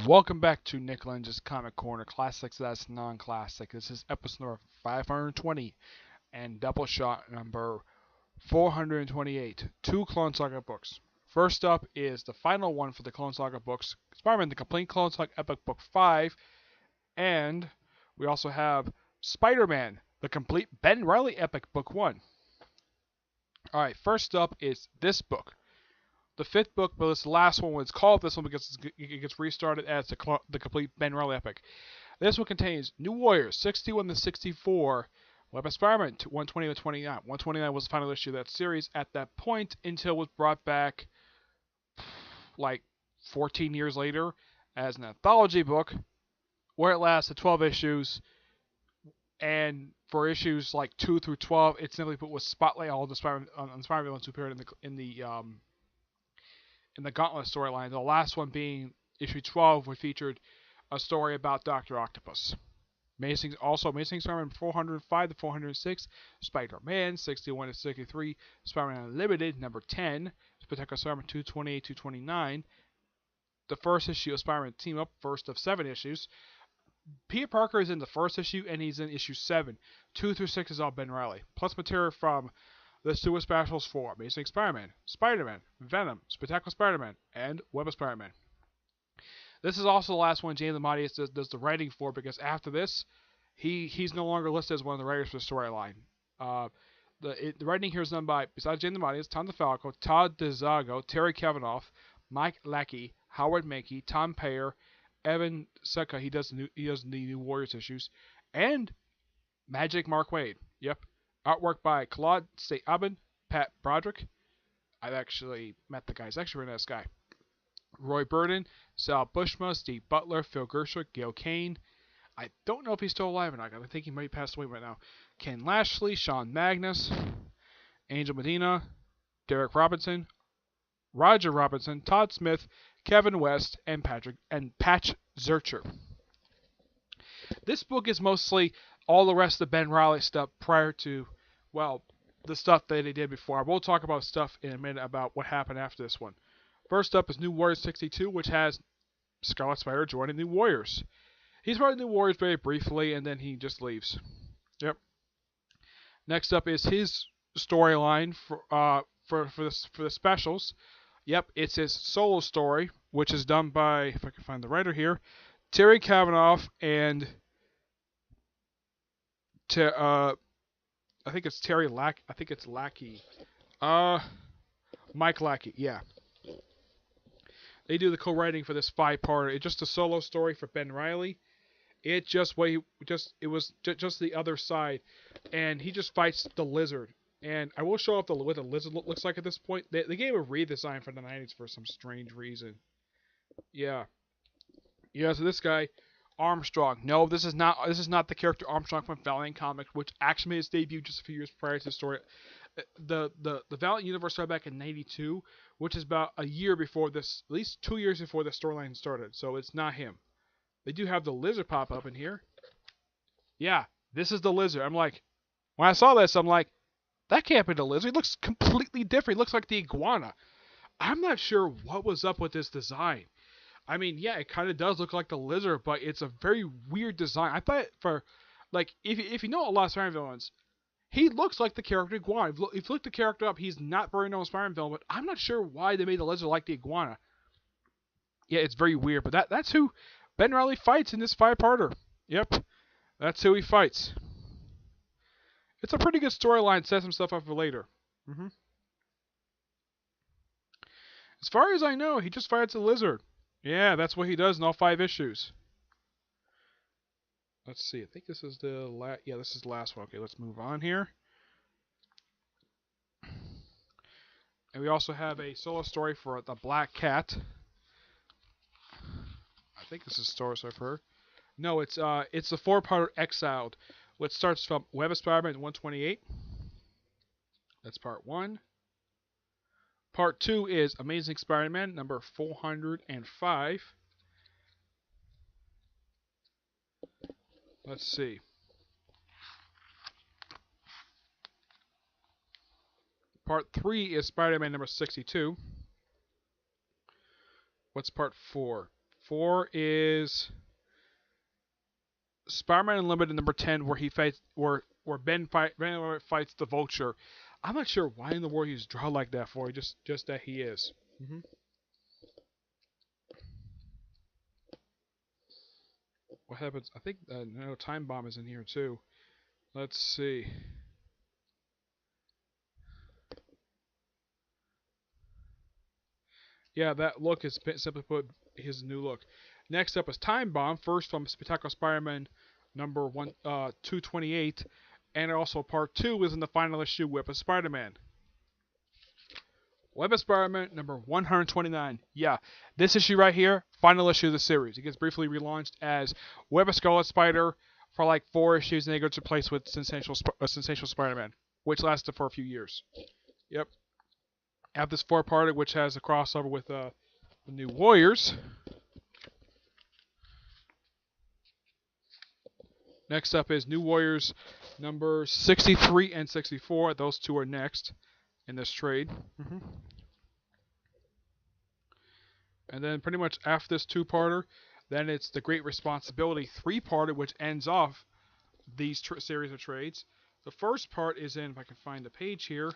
Welcome back to Nick Lenz's Comic Corner, classics that's non-classic. This is episode number 520 and Doubleshot number 428. Two Clone Saga books. First up is the final one for the Clone Saga books, Spider-Man: The Complete Clone Saga Epic Book 5, and we also have Spider-Man: The Complete Ben Reilly Epic Book 1. Alright, first up is this book. The fifth book, but this last one was called this one because it gets restarted as the complete Ben Reilly epic. This one contains New Warriors 61 to 64, Web of Spider-Man 120 to 29. 129 was the final issue of that series at that point until it was brought back like 14 years later as an anthology book where it lasted 12 issues. And for issues like 2 through 12, it simply put with spotlight all the Spider-Man villains who appeared in the Gauntlet storyline. The last one being issue 12, which featured a story about Dr. Octopus. Amazing Spider-Man 405 to 406, Spider-Man 61 to 63, Spider-Man Unlimited number 10, Spectacular Spider-Man 228 to 229, the first issue of Spider-Man Team Up, first of 7 issues. Peter Parker is in the first issue and he's in issue 7. 2 through 6 is all Ben Reilly, plus material from the Super Specials for Amazing Spider-Man, Spider-Man, Venom, Spectacular Spider-Man, and Web of Spider-Man. This is also the last one James DeMatteis does the writing for because after this, he's no longer listed as one of the writers for the storyline. The writing here is done by, besides James DeMatteis, Tom DeFalco, Todd DeZago, Terry Kavanaugh, Mike Lackey, Howard Mankey, Tom Payer, Evan Succa, he does the New Warriors issues, and Magic Mark Waid. Yep. Artwork by Claude St-Aubin, Pat Broderick. I've actually met the guy. He's actually a really nice guy. Roy Burden, Sal Buscema, Steve Butler, Phil Gershwick, Gail Kane. I don't know if he's still alive or not. I think he might be passed away right now. Ken Lashley, Sean Magnus, Angel Medina, Derek Robinson, Roger Robinson, Todd Smith, Kevin West, and Patch Zurcher. This book is mostly all the rest of Ben Reilly stuff prior to, well, the stuff that he did before. I will talk about stuff in a minute about what happened after this one. First up is New Warriors 62, which has Scarlet Spider joining New Warriors. He's part of New Warriors very briefly, and then he just leaves. Yep. Next up is his storyline for the specials. Yep, it's his solo story, which is done by, if I can find the writer here, Terry Kavanaugh and I think it's Terry Lack. I think it's Lackey. Mike Lackey. Yeah. They do the co-writing for this 5-parter. It's just a solo story for Ben Reilly. It was just the other side, and he just fights the Lizard. And I will show off what the Lizard looks like at this point. They gave a redesign for the 90s for some strange reason. Yeah. Yeah. So this guy. Armstrong. No, this is not the character Armstrong from Valiant Comics, which actually made its debut just a few years prior to the story. The Valiant universe started back in '92, which is about a year before this, at least 2 years before the storyline started. So it's not him. They do have the Lizard pop up in here. Yeah, this is the Lizard. I'm like, when I saw this, I'm like, that can't be the Lizard. He looks completely different. He looks like the iguana. I'm not sure what was up with this design. I mean, yeah, it kind of does look like the Lizard, but it's a very weird design. I thought if you know a lot of Spider-Man villains, he looks like the character Iguana. If you look the character up, he's not very known Spider-Man villain, but I'm not sure why they made the Lizard like the Iguana. Yeah, it's very weird, but that's who Ben Reilly fights in this 5-parter. Yep, that's who he fights. It's a pretty good storyline, sets some stuff up for later. As far as I know, he just fights a Lizard. Yeah, that's what he does in all 5 issues. Let's see. I think this is the last. Yeah, this is the last one. Okay, let's move on here. And we also have a solo story for the Black Cat. I think this is story for her. No, it's the 4-parter Exiled, which starts from Web of Spider-Man 128. That's part 1. Part 2 is Amazing Spider-Man number 405. Let's see. Part 3 is Spider-Man number 62. What's part 4? 4 is Spider-Man Unlimited number 10, where he fights, where Ben fights the Vulture. I'm not sure why in the world he's drawn like that for. Just that he is. What happens? I think no Time Bomb is in here too. Let's see. Yeah, that look is simply put his new look. Next up is Time Bomb, first from Spectacular Spider-Man number 228, and also part 2 is in the final issue, Web of Spider-Man. Web of Spider-Man number 129. Yeah, this issue right here, final issue of the series. It gets briefly relaunched as Web of Scarlet Spider for like 4 issues, and then it gets replaced with Sensational Spider-Man, which lasted for a few years. Yep. I have this 4-parter, which has a crossover with the New Warriors. Next up is New Warriors number 63 and 64. Those two are next in this trade. And then pretty much after this 2-parter, then it's the Great Responsibility 3-parter, which ends off these series of trades. The first part is in, if I can find the page here,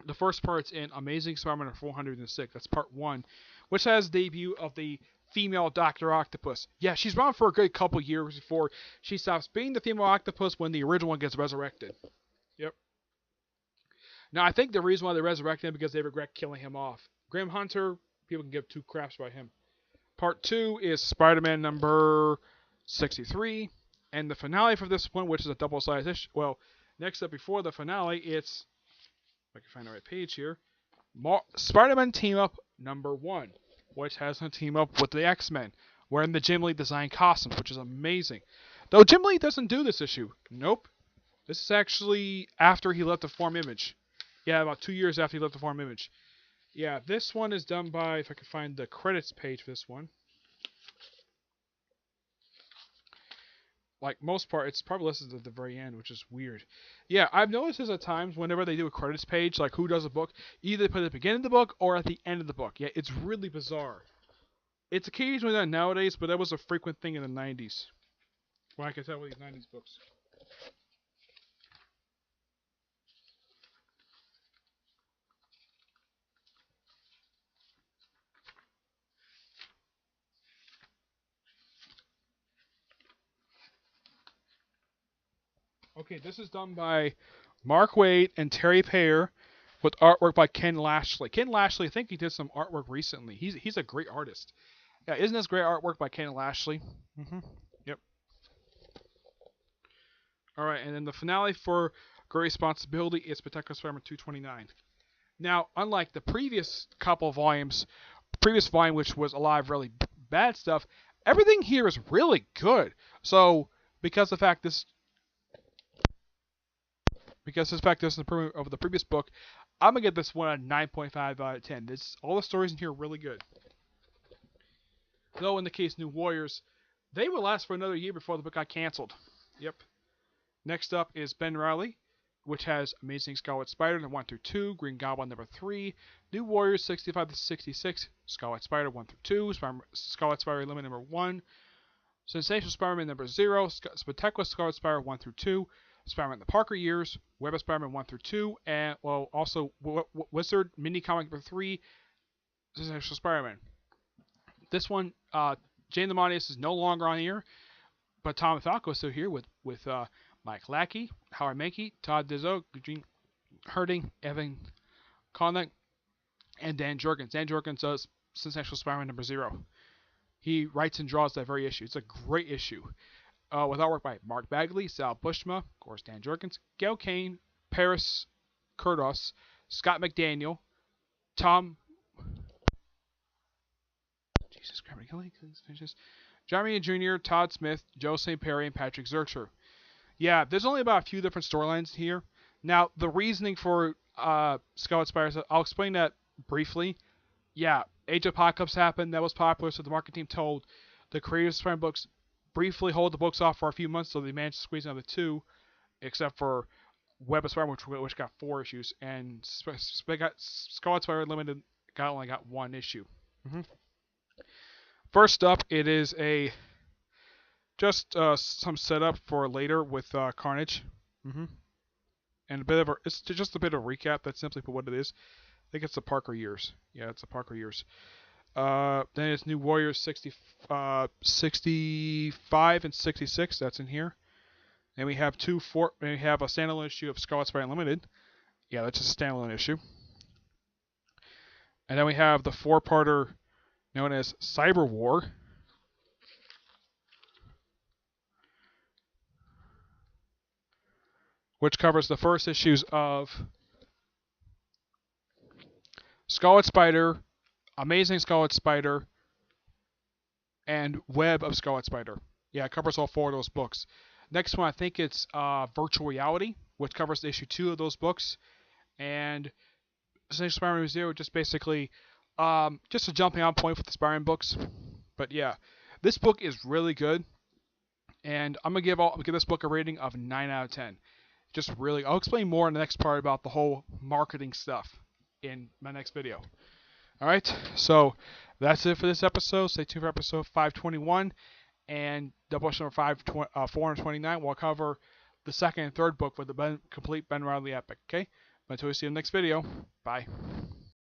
the first part's in Amazing Spider-Man 406. That's part 1, which has the debut of the female Dr. Octopus. Yeah, she's around for a good couple years before she stops being the female Octopus when the original one gets resurrected. Yep. Now, I think the reason why they resurrected him because they regret killing him off. Grim Hunter, people can give 2 craps about him. Part 2 is Spider-Man number 63, and the finale for this one, which is a double-sized issue. Well, next up before the finale, it's, if I can find the right page here, Spider-Man Team Up number 1, which has him team up with the X-Men, wearing the Jim Lee design costumes, which is amazing. Though Jim Lee doesn't do this issue. Nope. This is actually after he left the Form Image. Yeah, about 2 years after he left the Form Image. Yeah, this one is done by, if I can find the credits page for this one. Like most part, it's probably listed at the very end, which is weird. Yeah, I've noticed this at times whenever they do a credits page, like who does a book, either they put it at the beginning of the book or at the end of the book. Yeah, it's really bizarre. It's occasionally done nowadays, but that was a frequent thing in the 90s. Well, I can tell with these 90s books. Okay, this is done by Mark Waid and Terry Payer with artwork by Ken Lashley. Ken Lashley, I think he did some artwork recently. He's a great artist. Yeah, isn't this great artwork by Ken Lashley? Yep. Alright, and then the finale for Great Responsibility is Spectacular Spider-Man 229. Now, unlike the previous couple of volumes, previous volume which was a lot of really bad stuff, everything here is really good. So, because the fact this is an improvement over the previous book, I'm going to give this one a 9.5 out of 10. All the stories in here are really good. Though in the case of New Warriors, they will last for another year before the book got canceled. Yep. Next up is Ben Reilly, which has Amazing Scarlet Spider number 1 through 2, Green Goblin number 3, New Warriors 65 to 66, Scarlet Spider 1 through 2, Scarlet Spider Limited number 1, Sensational Spider-Man number 0, Spectacular Scarlet Spider 1 through 2, Spider-Man the Parker Years, Web of Spider-Man 1 through 2, and, well, also Wizard Mini Comic number 3, Sensational Spider-Man. This one, Jane Lamonius is no longer on here, but Tom Falco is still here with Mike Lackey, Howard Mankey, Todd Dizzo, Eugene Herding, Evan Connick, and Dan Jurgens. Dan Jurgens does Sensational Spider-Man number 0. He writes and draws that very issue. It's a great issue. With artwork by Mark Bagley, Sal Buscema, of course Dan Jurgens, Gail Kane, Paris Kurdos, Scott McDaniel, Tom... Jesus Christ, Jeremy Jr., Todd Smith, Joe St. Perry, and Patrick Zercher. Yeah, there's only about a few different storylines here. Now, the reasoning for Scarlet Spider, I'll explain that briefly. Yeah, Age of Apocalypse happened, that was popular, so the marketing team told the creators of Spider-Man books briefly hold the books off for a few months, so they managed to squeeze another 2. except for Web of Spider-Man, which got 4 issues, and Scarlet Spider Limited only got 1 issue. First up, it is just some setup for later with Carnage, and it's just a bit of a recap. That's simply for what it is. I think it's the Parker years. Yeah, it's the Parker years. Then it's New Warriors 65 and 66. That's in here. And we have we have a standalone issue of Scarlet Spider Unlimited. Yeah, that's just a standalone issue. And then we have the 4-parter known as Cyber War. Which covers the first issues of Scarlet Spider, Amazing Scarlet Spider, and Web of Scarlet Spider. Yeah, it covers all 4 of those books. Next one, I think it's Virtual Reality, which covers issue 2 of those books. And Essential Spider-Man 0, just basically just a jumping on point for the Spider-Man books. But yeah, this book is really good. And I'm going to give this book a rating of 9 out of 10. Just really, I'll explain more in the next part about the whole marketing stuff in my next video. Alright, so that's it for this episode. Stay tuned for episode 521 and Doubleshot 429. We'll cover the second and third book with the complete Ben Reilly epic. Okay, until we see you in the next video. Bye.